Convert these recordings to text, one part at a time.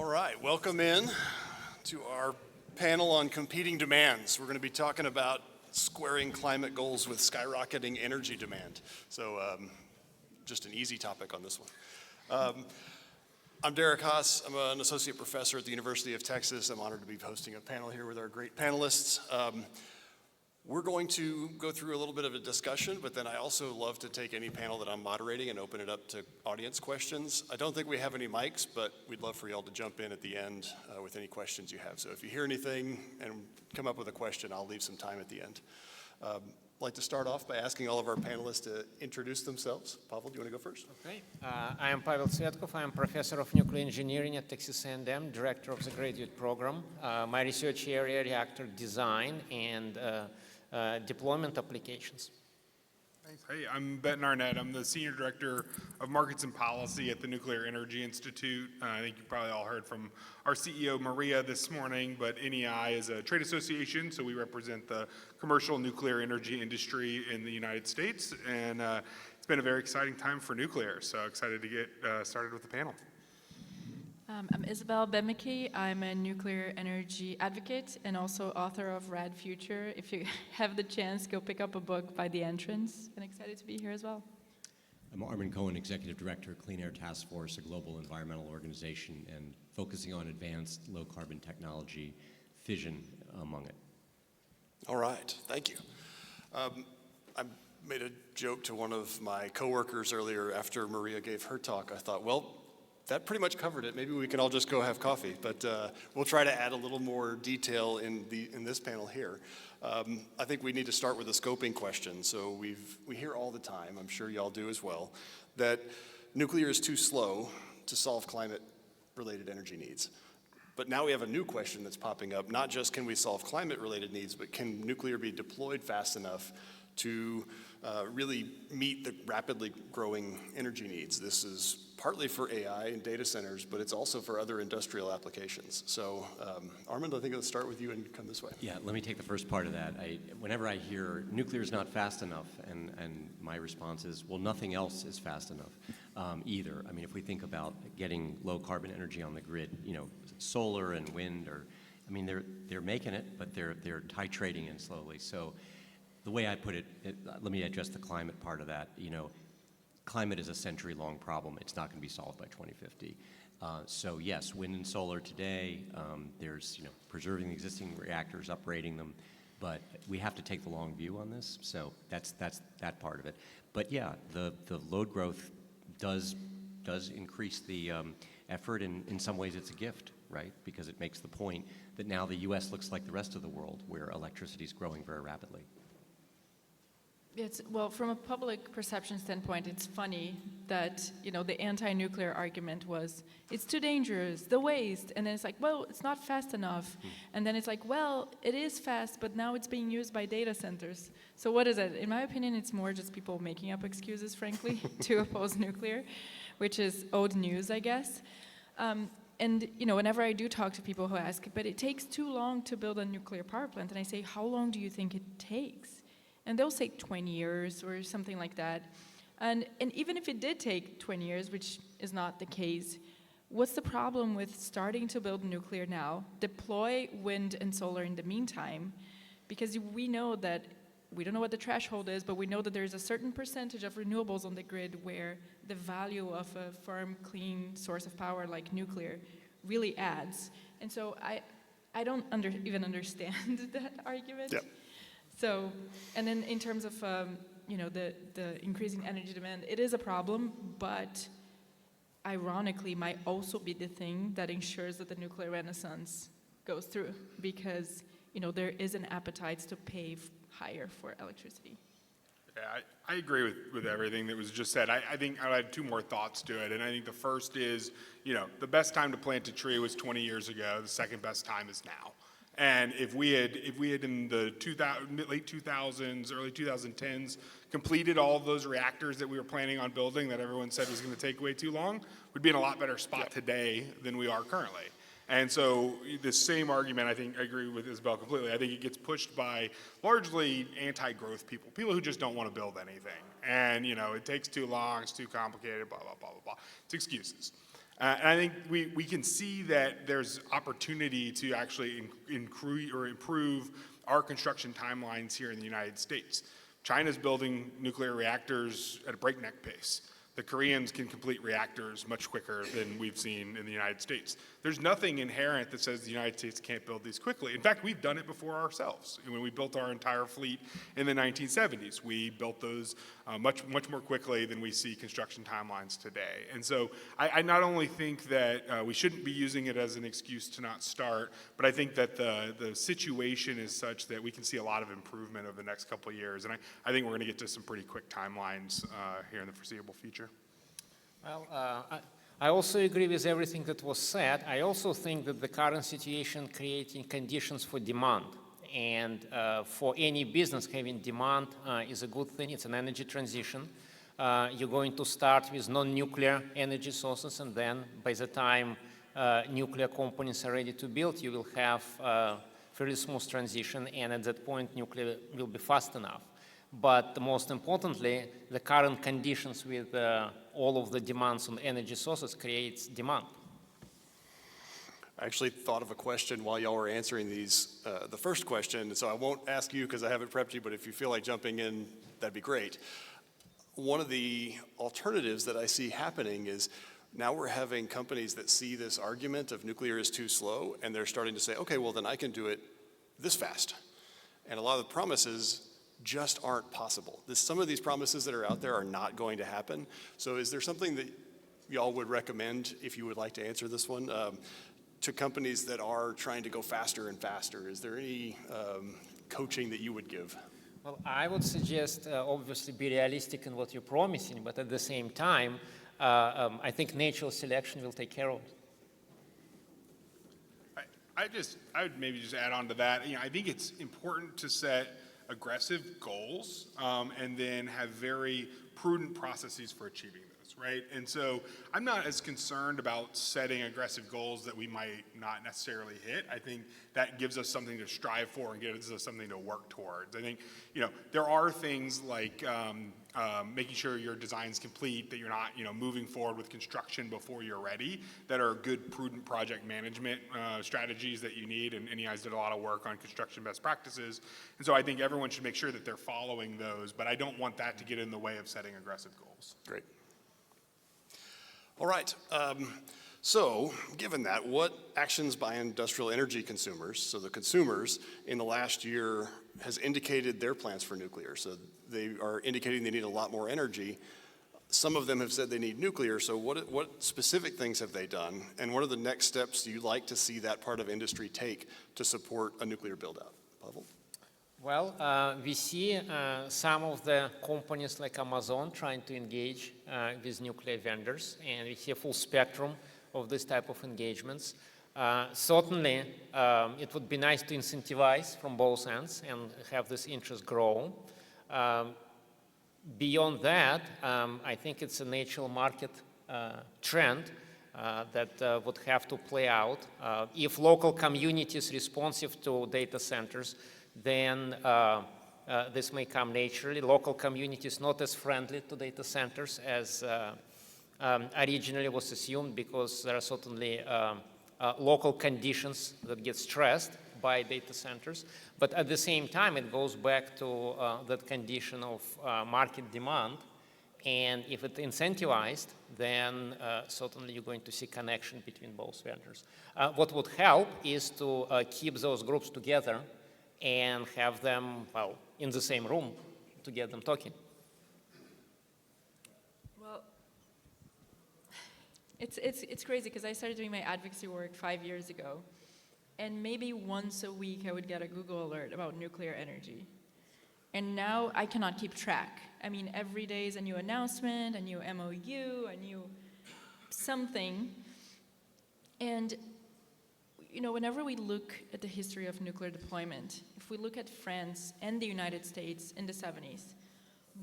All right, welcome in to our panel on competing demands. We're going to be talking about squaring climate goals with skyrocketing energy demand. So just an easy topic on this one. I'm Derek Haas. I'm an associate professor at the University of Texas. I'm honored to be hosting a panel here with our great panelists. We're going to go through a little bit of a discussion, but then I also love to take any panel that I'm moderating and open it up to audience questions. I don't think we have any mics, but we'd love for y'all to jump in at the end with any questions you have. So if you hear anything and come up with a question, I'll leave some time at the end. I'd like to start off by asking all of our panelists to introduce themselves. Pavel, do you want to go first? Okay. I am Pavel Tsvetkov. I am professor of nuclear engineering at Texas A&M, director of the graduate program. My research area, reactor design and deployment applications. Thanks. Hey, I'm Benton Arnett. I'm the Senior Director of Markets and Policy at the Nuclear Energy Institute. I think you probably all heard from our CEO, Maria, this morning, but NEI is a trade association, so we represent the commercial nuclear energy industry in the United States, and it's been a very exciting time for nuclear, so excited to get started with the panel. I'm Isabelle Boemeke. I'm a nuclear energy advocate and also author of Rad Future. If you have the chance, go pick up a book by the entrance. And excited to be here as well. I'm Armond Cohen, Executive Director, Clean Air Task Force, a global environmental organization, and focusing on advanced low-carbon technology, fission among it. All right, thank you. I made a joke to one of my coworkers earlier after Maria gave her talk. I thought, well, that pretty much covered it. Maybe we can all just go have coffee, but we'll try to add a little more detail in this panel here. I think we need to start with a scoping question. So we hear all the time, I'm sure y'all do as well, that nuclear is too slow to solve climate-related energy needs. But now we have a new question that's popping up. Not just can we solve climate-related needs, but can nuclear be deployed fast enough to really meet the rapidly growing energy needs? This is partly for AI and data centers, but it's also for other industrial applications. So Armond, I think let's start with you and come this way. Yeah, let me take the first part of that. Whenever I hear nuclear is not fast enough, and my response is, well, nothing else is fast enough either. I mean, if we think about getting low carbon energy on the grid, you know, solar and wind I mean, they're making it, but they're titrating in slowly. So the way I put it, let me address the climate part of that. You know, climate is a century-long problem. It's not going to be solved by 2050. So yes, wind and solar today, there's, you know, preserving the existing reactors, uprating them, but we have to take the long view on this. So that's that part of it. But yeah, the load growth does increase the effort, and in some ways it's a gift, right? Because it makes the point that now the U.S. looks like the rest of the world, where electricity is growing very rapidly. Well, from a public perception standpoint, it's funny that, you know, the anti-nuclear argument was, it's too dangerous, the waste, and then it's like, well, it's not fast enough. And then it's like, well, it is fast, but now it's being used by data centers. So what is it? In my opinion, it's more just people making up excuses, frankly, to oppose nuclear, which is old news, I guess. And, you know, whenever I do talk to people who ask, but it takes too long to build a nuclear power plant, and I say, how long do you think it takes? And they'll say 20 years or something like that. And even if it did take 20 years, which is not the case, what's the problem with starting to build nuclear now, deploy wind and solar in the meantime? Because we know that, we don't know what the threshold is, but we know that there's a certain percentage of renewables on the grid where the value of a firm, clean source of power like nuclear really adds. And so I don't even understand that argument. Yep. So, and then in terms of, you know, the increasing energy demand, it is a problem, but ironically might also be the thing that ensures that the nuclear renaissance goes through, because, you know, there is an appetite to pay higher for electricity. Yeah, I agree with everything that was just said. I think I'll add two more thoughts to it, and I think the first is, you know, the best time to plant a tree was 20 years ago. The second best time is now. And if we had in the late 2000s, early 2010s, completed all of those reactors that we were planning on building that everyone said was going to take way too long, we'd be in a lot better spot today than we are currently. And so the same argument, I think, I agree with Isabelle completely. I think it gets pushed by largely anti-growth people who just don't want to build anything. And, you know, it takes too long, it's too complicated, blah, blah, blah, blah, blah. It's excuses. And I think we can see that there's opportunity to actually improve our construction timelines here in the United States. China's building nuclear reactors at a breakneck pace. The Koreans can complete reactors much quicker than we've seen in the United States. There's nothing inherent that says the United States can't build these quickly. In fact, we've done it before ourselves. When we built our entire fleet in the 1970s, we built those much more quickly than we see construction timelines today. And so I not only think that we shouldn't be using it as an excuse to not start, but I think that the situation is such that we can see a lot of improvement over the next couple of years. And I think we're going to get to some pretty quick timelines here in the foreseeable future. Well, I also agree with everything that was said. I also think that the current situation creating conditions for demand. And for any business, having demand is a good thing. It's an energy transition. You're going to start with non-nuclear energy sources, and then by the time nuclear components are ready to build, you will have a fairly smooth transition, and at that point, nuclear will be fast enough. But most importantly, the current conditions with all of the demands on energy sources creates demand. I actually thought of a question while y'all were answering these, the first question, so I won't ask you because I haven't prepped you, but if you feel like jumping in, that'd be great. One of the alternatives that I see happening is now we're having companies that see this argument of nuclear is too slow, and they're starting to say, okay, well then I can do it this fast. And a lot of the promises just aren't possible. Some of these promises that are out there are not going to happen. So is there something that y'all would recommend, if you would like to answer this one, to companies that are trying to go faster and faster? Is there any coaching that you would give? Well, I would suggest obviously be realistic in what you're promising, but at the same time, I think natural selection will take care of it. I would maybe just add on to that. I think it's important to set aggressive goals and then have very prudent processes for achieving those, right? And so I'm not as concerned about setting aggressive goals that we might not necessarily hit. I think that gives us something to strive for and gives us something to work towards. I think, there are things like making sure your design's complete, that you're not, moving forward with construction before you're ready, that are good, prudent project management strategies that you need. And you guys did a lot of work on construction best practices. And so I think everyone should make sure that they're following those, but I don't want that to get in the way of setting aggressive goals. Great. All right. So given that, what actions by industrial energy consumers, so the consumers in the last year, has indicated their plans for nuclear? So they are indicating they need a lot more energy. Some of them have said they need nuclear. So what specific things have they done? And what are the next steps you'd like to see that part of industry take to support a nuclear build-out? Pavel? Well, we see some of the companies like Amazon trying to engage with nuclear vendors, and we see a full spectrum of this type of engagements. Certainly, it would be nice to incentivize from both ends and have this interest grow. Beyond that, I think it's a natural market trend that would have to play out. If local communities responsive to data centers, then this may come naturally. Local communities not as friendly to data centers as originally was assumed, because there are certainly local conditions that get stressed by data centers. But at the same time, it goes back to that condition of market demand. And if it's incentivized, then certainly you're going to see connection between both vendors. What would help is to keep those groups together and have them, well, in the same room to get them talking. Well, it's crazy because I started doing my advocacy work 5 years ago, and maybe once a week I would get a Google alert about nuclear energy. And now I cannot keep track. I mean, every day is a new announcement, a new MOU, a new something. And whenever we look at the history of nuclear deployment, if we look at France and the United States in the 70s,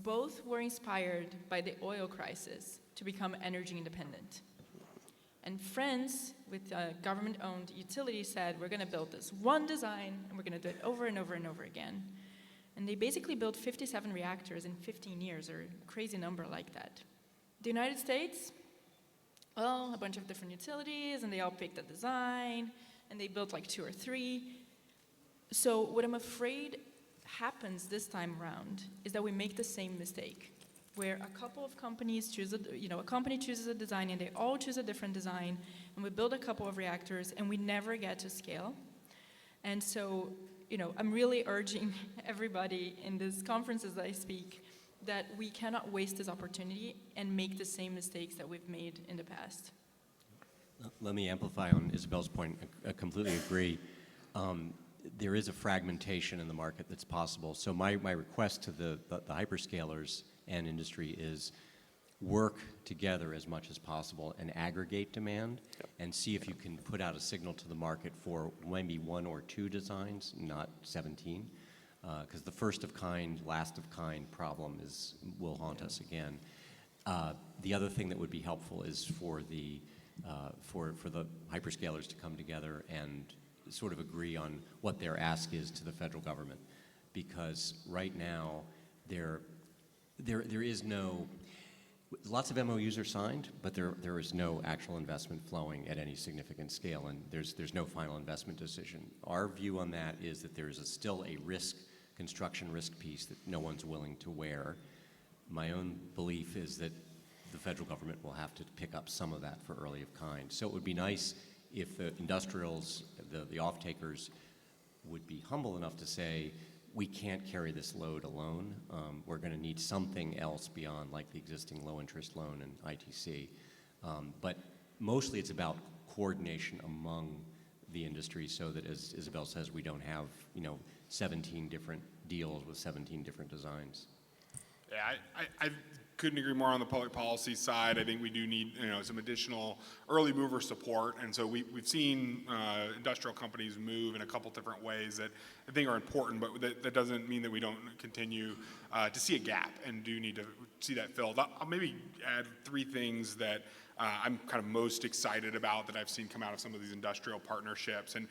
both were inspired by the oil crisis to become energy independent. And France, with a government-owned utility, said, we're going to build this one design, and we're going to do it over and over and over again. And they basically built 57 reactors in 15 years, or a crazy number like that. The United States, well, a bunch of different utilities, and they all picked a design, and they built like 2 or 3. So what I'm afraid happens this time around is that we make the same mistake, where a couple of companies choose a company chooses a design, and they all choose a different design, and we build a couple of reactors, and we never get to scale. And so, I'm really urging everybody in these conferences that I speak that we cannot waste this opportunity and make the same mistakes that we've made in the past. Let me amplify on Isabelle's point. I completely agree. There is a fragmentation in the market that's possible. So my request to the hyperscalers and industry is work together as much as possible and aggregate demand and see if you can put out a signal to the market for maybe 1 or 2 designs, not 17. Because the first of kind, last of kind problem will haunt us again. The other thing that would be helpful is for the hyperscalers to come together and sort of agree on what their ask is to the federal government, because right now there is no. Lots of MOUs are signed, but there is no actual investment flowing at any significant scale, and there's no final investment decision. Our view on that is that there is still a construction risk piece that no one's willing to wear. My own belief is that the federal government will have to pick up some of that for early of kind. So it would be nice if the industrials, the off-takers, would be humble enough to say, we can't carry this load alone. We're going to need something else beyond like the existing low-interest loan and ITC. But mostly it's about coordination among the industry so that, as Isabelle says, we don't have 17 different deals with 17 different designs. Yeah, I couldn't agree more on the public policy side. I think we do need some additional early mover support, and so we've seen industrial companies move in a couple different ways that I think are important, but that doesn't mean that we don't continue to see a gap and do need to see that filled. I'll maybe add 3 things that I'm kind of most excited about that I've seen come out of some of these industrial partnerships. And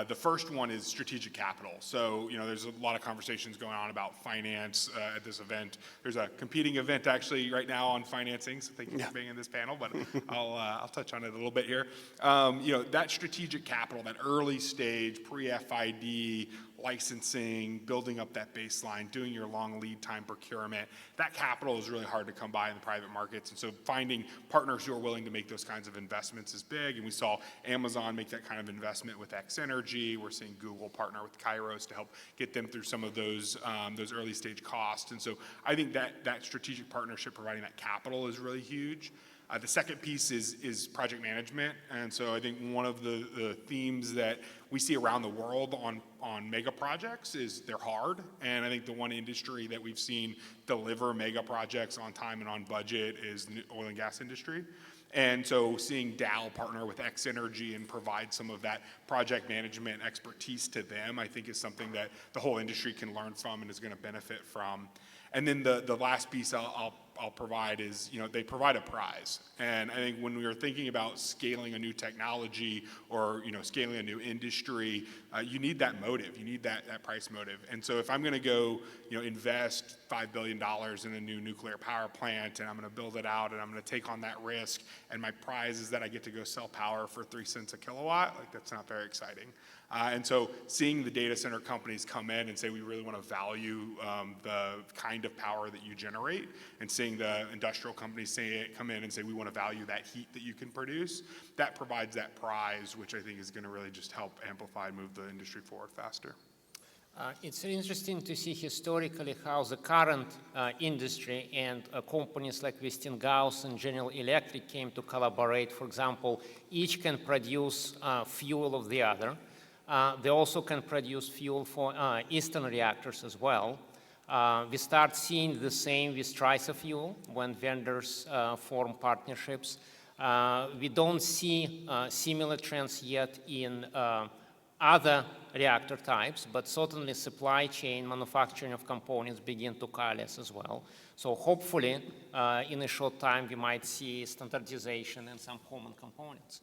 the first one is strategic capital. So, there's a lot of conversations going on about finance at this event. There's a competing event actually right now on financing, so thank you for being in this panel, but I'll touch on it a little bit here. That strategic capital, that early stage, pre-FID, licensing, building up that baseline, doing your long lead time procurement, that capital is really hard to come by in the private markets. And so finding partners who are willing to make those kinds of investments is big. And we saw Amazon make that kind of investment with X Energy. We're seeing Google partner with Kairos to help get them through some of those early stage costs. And so I think that strategic partnership providing that capital is really huge. The second piece is project management, and so I think one of the themes that we see around the world on mega projects is they're hard, and I think the one industry that we've seen deliver mega projects on time and on budget is the oil and gas industry. And so seeing Dow partner with X Energy and provide some of that project management expertise to them, I think is something that the whole industry can learn from and is going to benefit from. And then the last piece I'll provide is, they provide a prize. And I think when we are thinking about scaling a new technology or, scaling a new industry, you need that motive. You need that price motive. And so if I'm going to go, invest $5 billion in a new nuclear power plant, and I'm going to build it out, and I'm going to take on that risk, and my prize is that I get to go sell power for 3 cents a kilowatt, that's not very exciting. And so seeing the data center companies come in and say, we really want to value the kind of power that you generate, and seeing the industrial companies come in and say, we want to value that heat that you can produce, that provides that prize, which I think is going to really just help amplify and move the industry forward faster. It's interesting to see historically how the current industry and companies like Westinghouse and General Electric came to collaborate. For example, each can produce fuel of the other. They also can produce fuel for Eastern reactors as well. We start seeing the same with TRISA fuel when vendors form partnerships. We don't see similar trends yet in other reactor types, but certainly supply chain manufacturing of components begin to coalesce as well. So hopefully, in a short time, we might see standardization in some common components.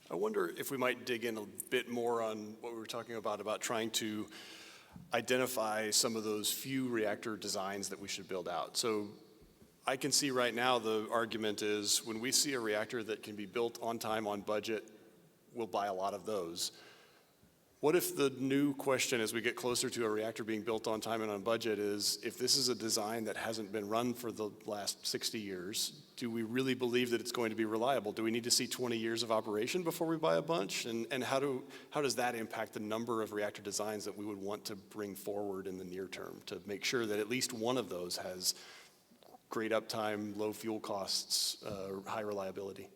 I wonder if we might dig in a bit more on what we were talking about trying to identify some of those few reactor designs that we should build out. So I can see right now the argument is when we see a reactor that can be built on time, on budget, we'll buy a lot of those. What if the new question as we get closer to a reactor being built on time and on budget is, if this is a design that hasn't been run for the last 60 years, do we really believe that it's going to be reliable? Do we need to see 20 years of operation before we buy a bunch? And how does that impact the number of reactor designs that we would want to bring forward in the near term to make sure that at least one of those has great uptime, low fuel costs, high reliability?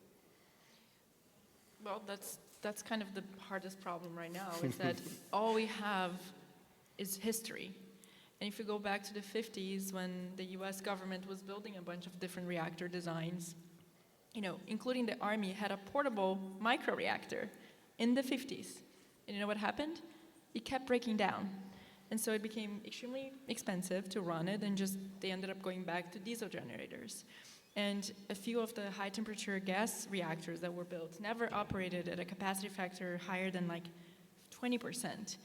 Well, that's kind of the hardest problem right now, is that all we have is history. And if you go back to the 50s, when the US government was building a bunch of different reactor designs, including the Army had a portable microreactor in the 50s. And you know what happened? It kept breaking down. And so it became extremely expensive to run it, and they ended up going back to diesel generators. And a few of the high temperature gas reactors that were built never operated at a capacity factor higher than like 20%.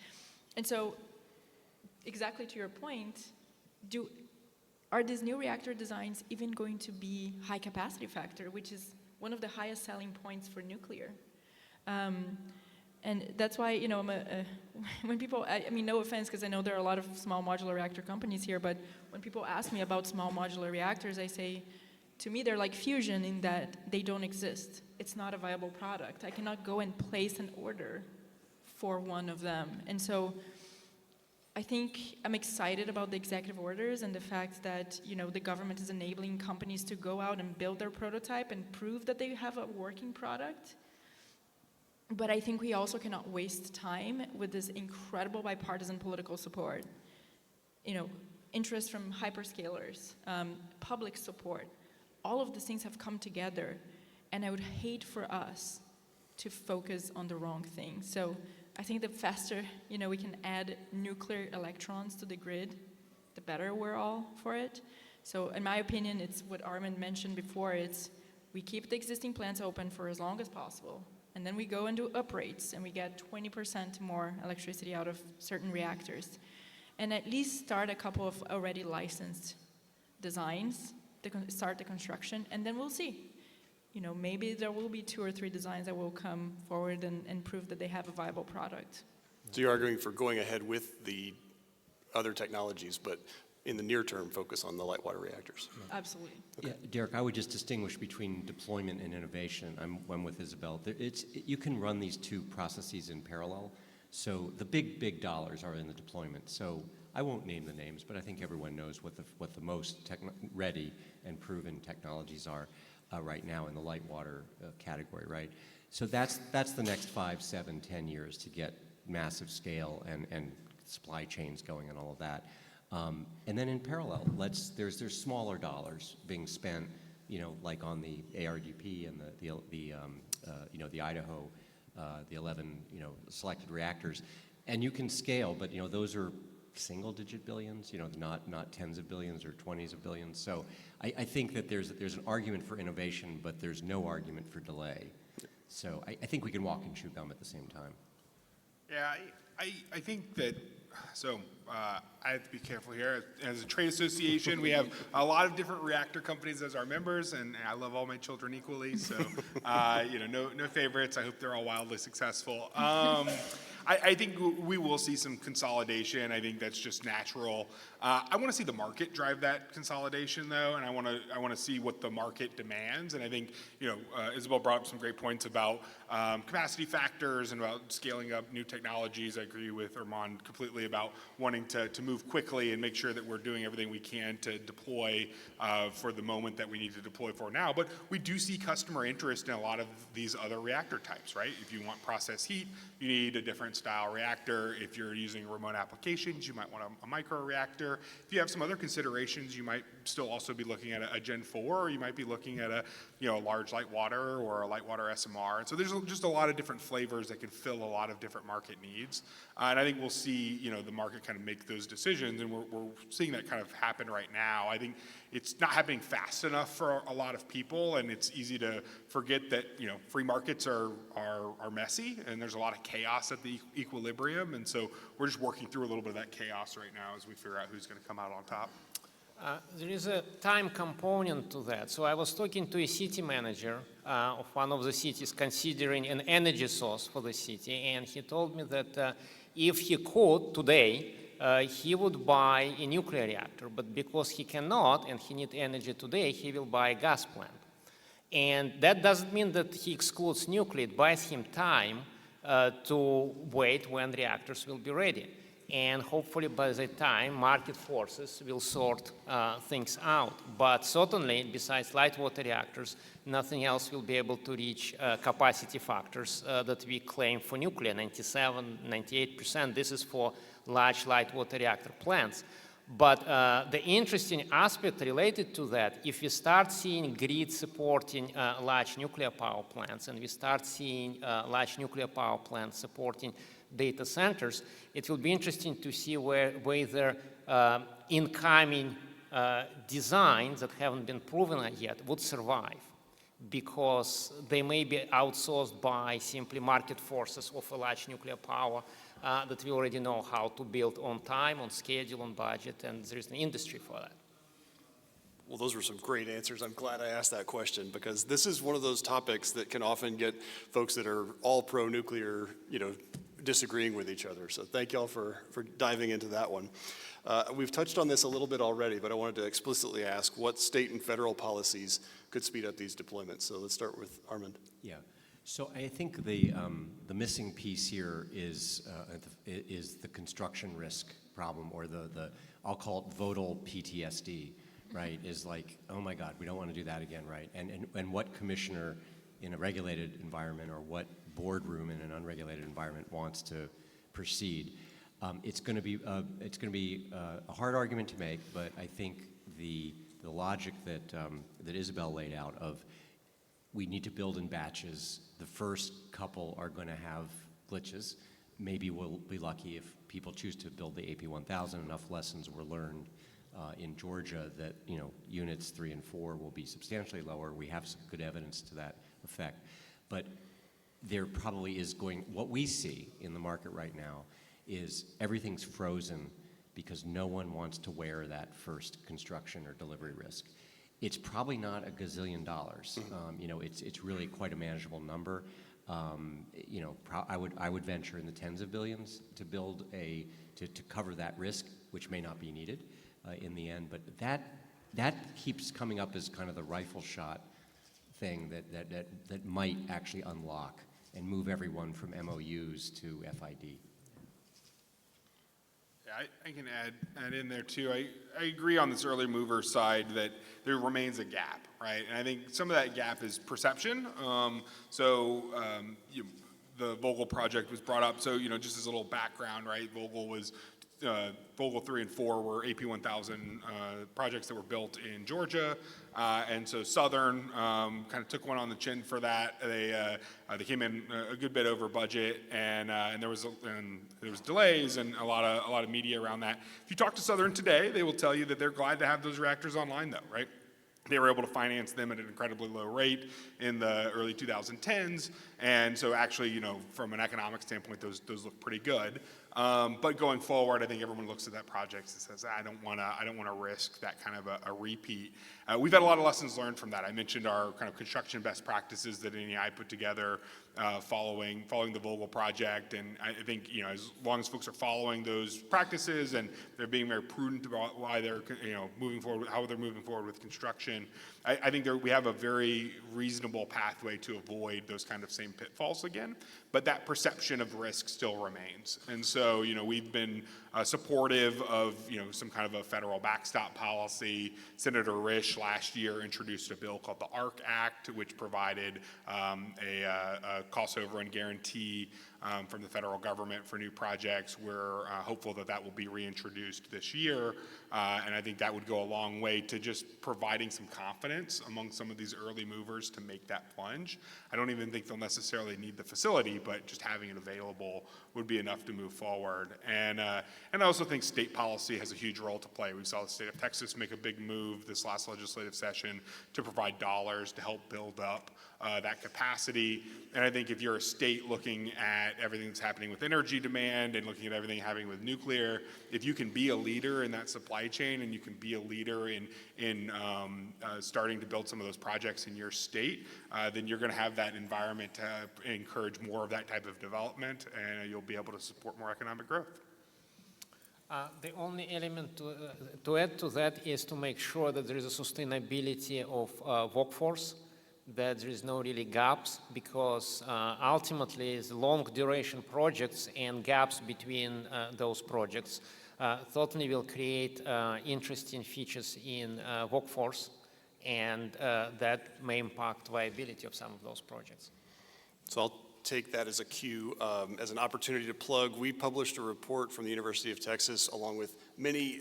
And so, exactly to your point, are these new reactor designs even going to be high capacity factor, which is one of the highest selling points for nuclear? And that's why, when people, I mean, no offense, because I know there are a lot of small modular reactor companies here, but when people ask me about small modular reactors, I say, to me, they're like fusion in that they don't exist. It's not a viable product. I cannot go and place an order for one of them. And so I think I'm excited about the executive orders and the fact that, the government is enabling companies to go out and build their prototype and prove that they have a working product. But I think we also cannot waste time with this incredible bipartisan political support. Interest from hyperscalers, public support. All of these things have come together, and I would hate for us to focus on the wrong thing. So I think the faster, we can add nuclear electrons to the grid, the better we're all for it. So in my opinion, it's what Armond mentioned before, we keep the existing plants open for as long as possible, and then we go and do uprates, and we get 20% more electricity out of certain reactors. And at least start a couple of already licensed designs, start the construction, and then we'll see. Maybe there will be 2 or 3 designs that will come forward and prove that they have a viable product. So you're arguing for going ahead with the other technologies, but in the near term, focus on the light water reactors. Absolutely. Okay. Yeah, Derek, I would just distinguish between deployment and innovation. I'm with Isabelle. You can run these two processes in parallel. So the big dollars are in the deployment. So I won't name the names, but I think everyone knows what the most ready and proven technologies are right now in the light water category, right? So that's the next 5, 7, 10 years to get massive scale and supply chains going and all of that. And then in parallel, there's smaller dollars being spent, like on the ARDP and the Idaho, the 11 selected reactors, and you can scale, but those are single-digit billions, not tens of billions or 20s of billions. So I think that there's an argument for innovation, but there's no argument for delay. So I think we can walk and chew gum at the same time. Yeah, I think that, I have to be careful here. As a trade association, we have a lot of different reactor companies as our members, and I love all my children equally, so, no favorites. I hope they're all wildly successful. I think we will see some consolidation. I think that's just natural. I want to see the market drive that consolidation, though, and I want to see what the market demands. And I think Isabelle brought up some great points about capacity factors and about scaling up new technologies. I agree with Armond completely about wanting to move quickly and make sure that we're doing everything we can to deploy for the moment that we need to deploy for now. But we do see customer interest in a lot of these other reactor types, right? If you want process heat, you need a different style reactor. If you're using remote applications, you might want a micro reactor. If you have some other considerations, you might still also be looking at a Gen 4, or you might be looking at a large light water or a light water SMR. And so there's just a lot of different flavors that can fill a lot of different market needs. And I think we'll see the market kind of make those decisions, and we're seeing that kind of happen right now. I think it's not happening fast enough for a lot of people, and it's easy to forget that free markets are messy, and there's a lot of chaos at the equilibrium, and so we're just working through a little bit of that chaos right now as we figure out who's going to come out on top. There is a time component to that. So I was talking to a city manager of one of the cities considering an energy source for the city, and he told me that if he could today, he would buy a nuclear reactor, but because he cannot and he needs energy today, he will buy a gas plant. And that doesn't mean that he excludes nuclear. It buys him time to wait when reactors will be ready. And hopefully by the time, market forces will sort things out. But certainly, besides light water reactors, nothing else will be able to reach capacity factors that we claim for nuclear, 97, 98%. This is for large light water reactor plants. But the interesting aspect related to that, if we start seeing grid supporting large nuclear power plants, and we start seeing large nuclear power plants supporting data centers, it will be interesting to see whether incoming designs that haven't been proven yet would survive, because they may be outsourced by simply market forces of a large nuclear power that we already know how to build on time, on schedule, on budget, and there is an industry for that. Well, those were some great answers. I'm glad I asked that question, because this is one of those topics that can often get folks that are all pro-nuclear, disagreeing with each other. So thank y'all for diving into that one. We've touched on this a little bit already, but I wanted to explicitly ask what state and federal policies could speed up these deployments. So let's start with Armond. Yeah. So I think the missing piece here is the construction risk problem, or the I'll call it vodal PTSD, right? Is like, oh my God, we don't want to do that again, right? And what commissioner in a regulated environment, or what boardroom in an unregulated environment wants to proceed? It's going to be a hard argument to make, but I think the logic that Isabelle laid out of, we need to build in batches. The first couple are going to have glitches. Maybe we'll be lucky if people choose to build the AP1000. Enough lessons were learned in Georgia that units 3 and 4 will be substantially lower. We have some good evidence to that effect. But there probably is what we see in the market right now is everything's frozen because no one wants to wear that first construction or delivery risk. It's probably not a gazillion dollars. It's really quite a manageable number. I would venture in the tens of billions to build to cover that risk, which may not be needed in the end. But that keeps coming up as kind of the rifle shot thing that might actually unlock and move everyone from MOUs to FID. I can add in there too. I agree on this early mover side that there remains a gap, right? And I think some of that gap is perception. The Vogtle project was brought up. So, just as a little background, right? Vogtle 3 and 4 were AP1000 projects that were built in Georgia. And so Southern kind of took one on the chin for that. They came in a good bit over budget, and there was delays and a lot of media around that. If you talk to Southern today, they will tell you that they're glad to have those reactors online, though, right? They were able to finance them at an incredibly low rate in the early 2010s, and so actually, from an economic standpoint, those look pretty good. But going forward, I think everyone looks at that project and says, I don't want to risk that kind of a repeat. We've had a lot of lessons learned from that. I mentioned our kind of construction best practices that NEI put together following the Vogtle project, and I think as long as folks are following those practices and they're being very prudent about why they're moving forward, how they're moving forward with construction, I think we have a very reasonable pathway to avoid those kind of same pitfalls again. But that perception of risk still remains, and so we've been supportive of some kind of a federal backstop policy. Senator Risch last year introduced a bill called the ARC Act, which provided a cost overrun guarantee from the federal government for new projects. We're hopeful that will be reintroduced this year, and I think that would go a long way to just providing some confidence among some of these early movers to make that plunge. I don't even think they'll necessarily need the facility, but just having it available would be enough to move forward. And I also think state policy has a huge role to play. We saw the state of Texas make a big move this last legislative session to provide dollars to help build up that capacity. And I think if you're a state looking at at everything that's happening with energy demand and looking at everything happening with nuclear, if you can be a leader in that supply chain and you can be a leader in starting to build some of those projects in your state, then you're going to have that environment to encourage more of that type of development, and you'll be able to support more economic growth. The only element to add to that is to make sure that there is a sustainability of workforce, that there is no really gaps, because ultimately the long duration projects and gaps between those projects certainly will create interesting features in workforce, and that may impact viability of some of those projects. So I'll take that as a cue, as an opportunity to plug. We published a report from the University of Texas along with many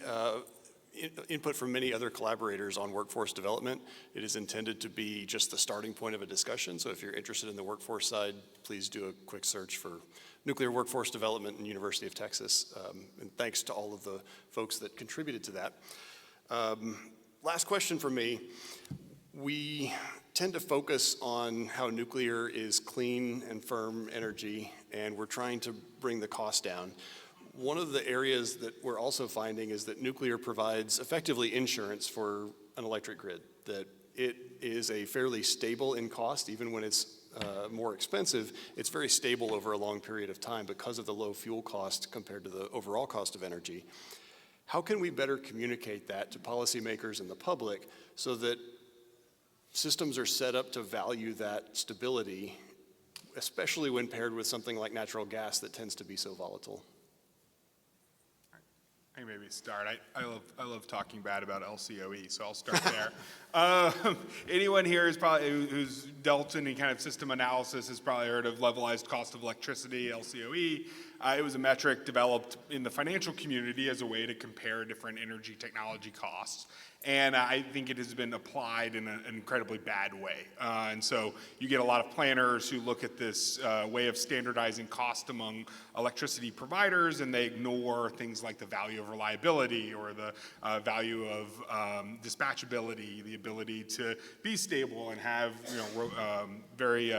input from many other collaborators on workforce development. It is intended to be just the starting point of a discussion, so if you're interested in the workforce side, please do a quick search for nuclear workforce development in University of Texas, and thanks to all of the folks that contributed to that. Last question for me. We tend to focus on how nuclear is clean and firm energy, and we're trying to bring the cost down. One of the areas that we're also finding is that nuclear provides effectively insurance for an electric grid, that it is a fairly stable in cost, even when it's more expensive. It's very stable over a long period of time because of the low fuel cost compared to the overall cost of energy. How can we better communicate that to policymakers and the public so that systems are set up to value that stability, especially when paired with something like natural gas that tends to be so volatile? I can maybe start. I love talking bad about LCOE, so I'll start there. Anyone here who's dealt in any kind of system analysis has probably heard of levelized cost of electricity, LCOE. It was a metric developed in the financial community as a way to compare different energy technology costs. And I think it has been applied in an incredibly bad way. And so you get a lot of planners who look at this way of standardizing cost among electricity providers, and they ignore things like the value of reliability or the value of dispatchability, the ability to be stable and have very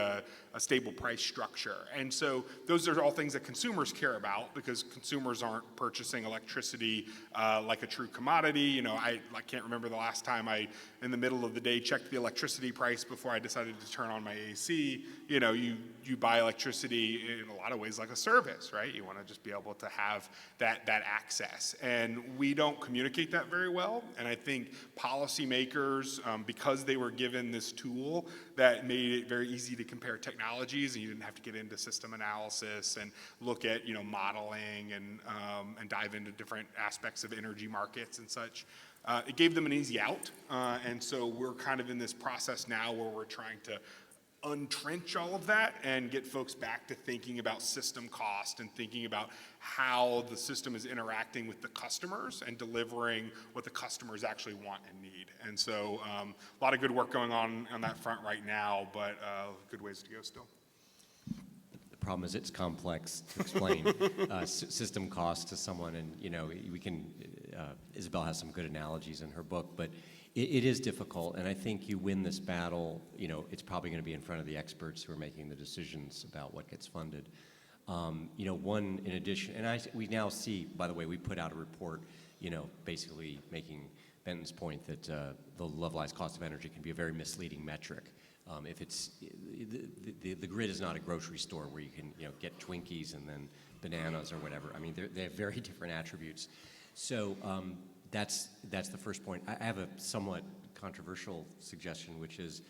a stable price structure. And so those are all things that consumers care about, because consumers aren't purchasing electricity like a true commodity. I can't remember the last time I, in the middle of the day, checked the electricity price before I decided to turn on my AC. You buy electricity in a lot of ways like a service, right? You want to just be able to have that access. And we don't communicate that very well. And I think policymakers, because they were given this tool that made it very easy to compare technologies, and you didn't have to get into system analysis and look at modeling and dive into different aspects of energy markets and such. It gave them an easy out, and so we're kind of in this process now where we're trying to untrench all of that and get folks back to thinking about system cost and thinking about how the system is interacting with the customers and delivering what the customers actually want and need. And so a lot of good work going on that front right now, but good ways to go still. The problem is it's complex to explain system cost to someone, and we can. Isabelle has some good analogies in her book, but it is difficult, and I think you win this battle. It's probably going to be in front of the experts who are making the decisions about what gets funded. One in addition, and we now see. By the way, we put out a report, basically making Benton's point that the levelized cost of energy can be a very misleading metric. If it's the grid is not a grocery store where you can get Twinkies and then bananas or whatever. I mean, they have very different attributes. So that's the first point. I have a somewhat controversial suggestion, which is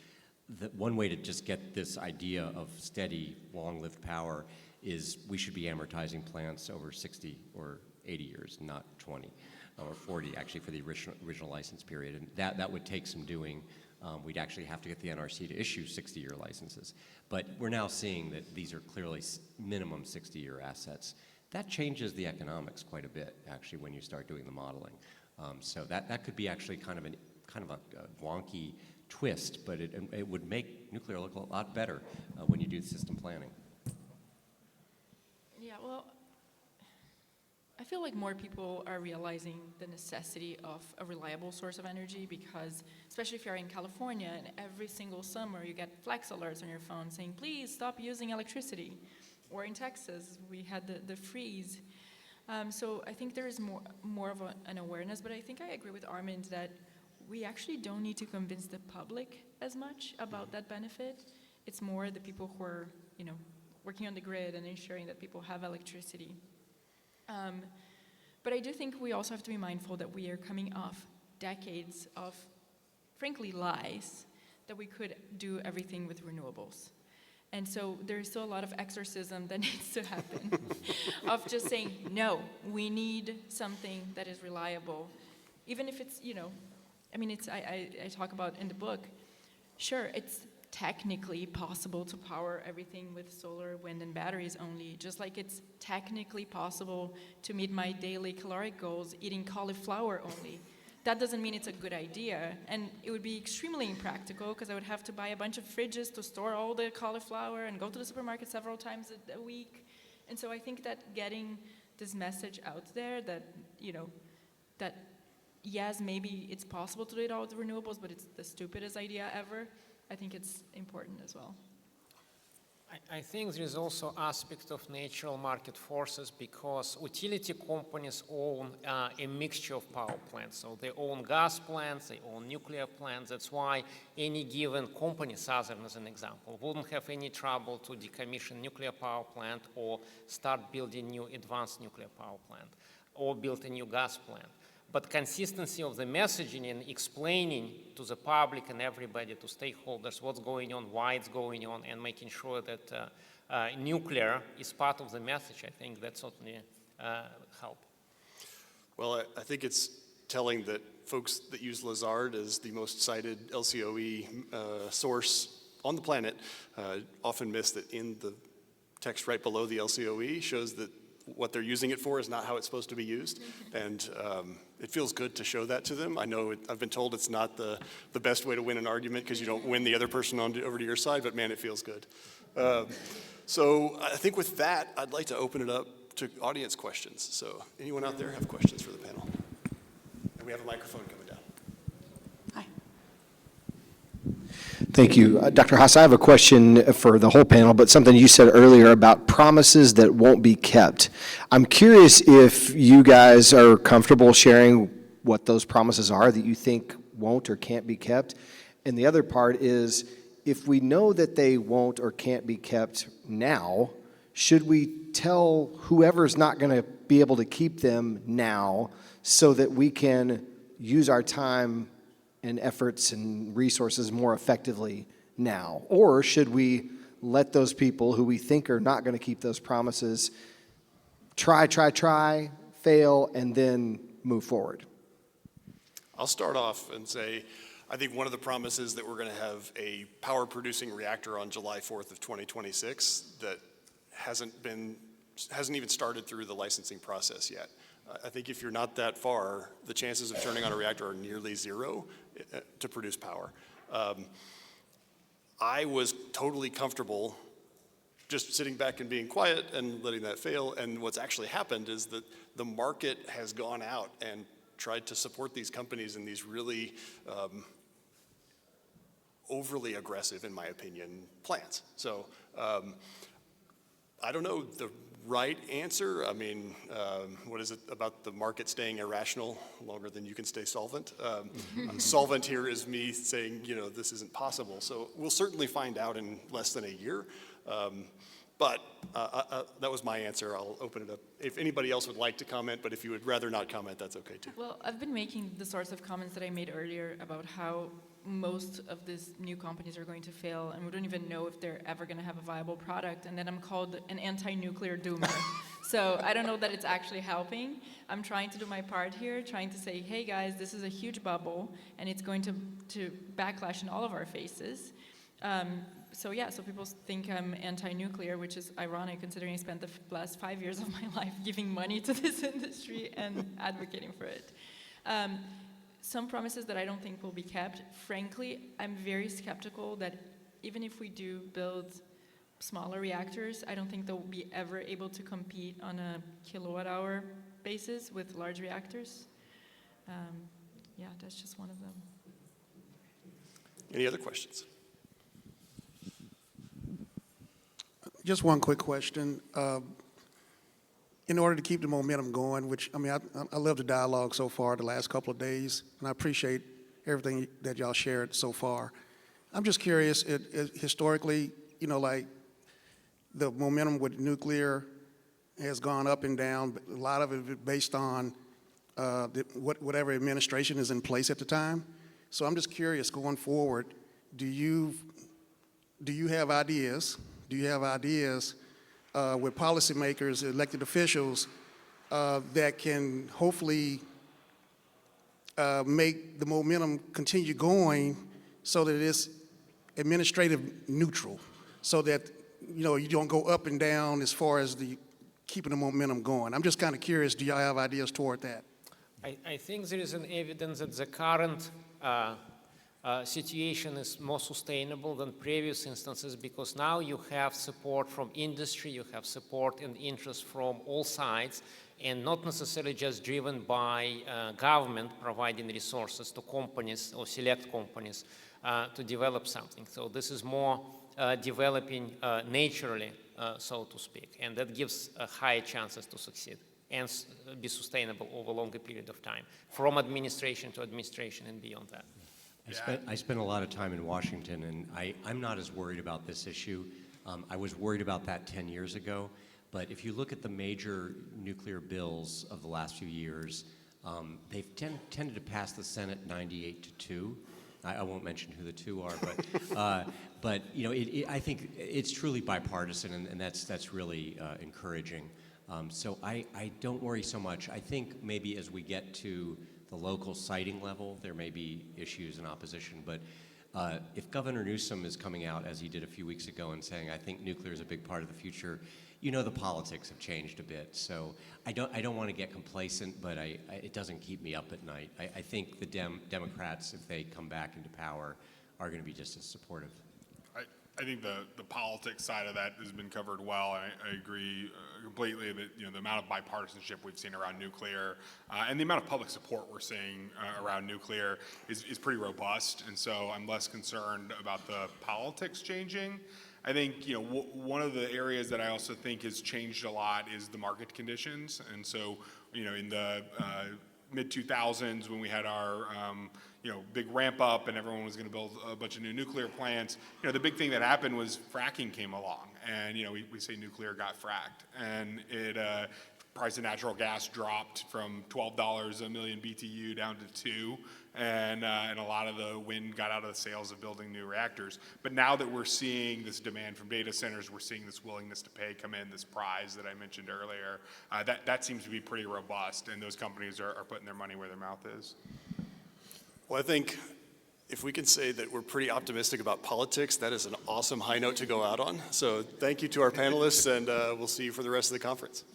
that one way to just get this idea of steady, long-lived power is we should be amortizing plants over 60 or 80 years, not 20 or 40, actually, for the original license period. And that would take some doing. We'd actually have to get the NRC to issue 60-year licenses. But we're now seeing that these are clearly minimum 60-year assets. That changes the economics quite a bit, actually, when you start doing the modeling. So that could be actually kind of a wonky twist, but it would make nuclear look a lot better when you do the system planning. Yeah, well, I feel like more people are realizing the necessity of a reliable source of energy, because especially if you're in California and every single summer you get flex alerts on your phone saying, please stop using electricity. or in Texas, we had the freeze. So I think there is more of an awareness, but I think I agree with Armond that we actually don't need to convince the public as much about that benefit. It's more the people who are, working on the grid and ensuring that people have electricity. But I do think we also have to be mindful that we are coming off decades of, frankly, lies that we could do everything with renewables. And so there's still a lot of exorcism that needs to happen of just saying, no, we need something that is reliable. Even if it's, I talk about in the book, sure, it's technically possible to power everything with solar, wind, and batteries only, just like it's technically possible to meet my daily caloric goals eating cauliflower only. That doesn't mean it's a good idea, and it would be extremely impractical because I would have to buy a bunch of fridges to store all the cauliflower and go to the supermarket several times a week. And so I think that getting this message out there that, that yes, maybe it's possible to do it all with renewables, but it's the stupidest idea ever, I think it's important as well. I think there is also aspect of natural market forces because utility companies own a mixture of power plants. So they own gas plants, they own nuclear plants. That's why any given company, Southern as an example, wouldn't have any trouble to decommission nuclear power plant or start building new advanced nuclear power plant or build a new gas plant. But consistency of the messaging and explaining to the public and everybody, to stakeholders, what's going on, why it's going on, and making sure that nuclear is part of the message, I think that certainly help. Well, I think it's telling that folks that use Lazard as the most cited LCOE source on the planet often miss that in the text right below the LCOE shows that what they're using it for is not how it's supposed to be used. And it feels good to show that to them. I know I've been told it's not the best way to win an argument because you don't win the other person over to your side, but man, it feels good. So I think with that, I'd like to open it up to audience questions. So anyone out there have questions for the panel? And we have a microphone coming down. Hi. Thank you. Dr. Haas, I have a question for the whole panel, but something you said earlier about promises that won't be kept. I'm curious if you guys are comfortable sharing what those promises are that you think won't or can't be kept. And the other part is, if we know that they won't or can't be kept now, should we tell whoever's not going to be able to keep them now so that we can use our time and efforts and resources more effectively now? Or should we let those people who we think are not going to keep those promises try, fail, and then move forward? I'll start off and say, I think one of the promises that we're going to have a power-producing reactor on July 4th of 2026 that hasn't even started through the licensing process yet. I think if you're not that far, the chances of turning on a reactor are nearly zero to produce power. I was totally comfortable just sitting back and being quiet and letting that fail. And what's actually happened is that the market has gone out and tried to support these companies in these really overly aggressive, in my opinion, plans. So I don't know the right answer. I mean, what is it about the market staying irrational longer than you can stay solvent? Solvent here is me saying, this isn't possible. So we'll certainly find out in less than a year. But that was my answer. I'll open it up. If anybody else would like to comment, but if you would rather not comment, that's okay too. Well, I've been making the sorts of comments that I made earlier about how most of these new companies are going to fail, and we don't even know if they're ever going to have a viable product, and then I'm called an anti-nuclear doomer. So I don't know that it's actually helping. I'm trying to do my part here, trying to say, hey guys, this is a huge bubble, and it's going to backlash in all of our faces. So people think I'm anti-nuclear, which is ironic considering I spent the last 5 years of my life giving money to this industry and advocating for it. Some promises that I don't think will be kept. Frankly, I'm very skeptical that even if we do build smaller reactors, I don't think they'll be ever able to compete on a kilowatt-hour basis with large reactors. That's just one of them. Any other questions? Just one quick question. In order to keep the momentum going, which, I mean, I love the dialogue so far the last couple of days, and I appreciate everything that y'all shared so far. I'm just curious, historically, you know, like the momentum with nuclear has gone up and down, but a lot of it based on whatever administration is in place at the time. So I'm just curious, going forward, do you have ideas? Do you have ideas with policymakers, elected officials, that can hopefully make the momentum continue going so that it's administrative neutral, so that, you know, you don't go up and down as far as the keeping the momentum going? I'm just kind of curious, do y'all have ideas toward that? I think there is an evidence that the current situation is more sustainable than previous instances, because now you have support from industry, you have support and interest from all sides, and not necessarily just driven by government providing resources to companies or select companies to develop something. So this is more developing naturally, so to speak, and that gives higher chances to succeed and be sustainable over a longer period of time, from administration to administration and beyond that. I spent a lot of time in Washington, and I'm not as worried about this issue. I was worried about that 10 years ago, but if you look at the major nuclear bills of the last few years, they've tended to pass the Senate 98-2. I won't mention who the two are, but you know, I think it's truly bipartisan, and that's really encouraging. So I don't worry so much. I think maybe as we get to the local siting level, there may be issues and opposition, but if Governor Newsom is coming out, as he did a few weeks ago, and saying, I think nuclear is a big part of the future, you know, the politics have changed a bit. So I don't want to get complacent, but it doesn't keep me up at night. I think the Democrats, if they come back into power, are going to be just as supportive. I think the politics side of that has been covered well. I agree completely that, you know, the amount of bipartisanship we've seen around nuclear and the amount of public support we're seeing around nuclear is pretty robust. And so I'm less concerned about the politics changing. I think, you know, one of the areas that I also think has changed a lot is the market conditions. And so, you know, in the mid-2000s, when we had our you know, big ramp up and everyone was going to build a bunch of new nuclear plants, you know, the big thing that happened was fracking came along, and you know, we say nuclear got fracked, and it price of natural gas dropped from $12 a million BTU down to $2, and a lot of the wind got out of the sails of building new reactors. But now that we're seeing this demand from data centers, we're seeing this willingness to pay come in, this prize that I mentioned earlier, that seems to be pretty robust, and those companies are putting their money where their mouth is. Well, I think if we can say that we're pretty optimistic about politics, that is an awesome high note to go out on. So thank you to our panelists, and we'll see you for the rest of the conference.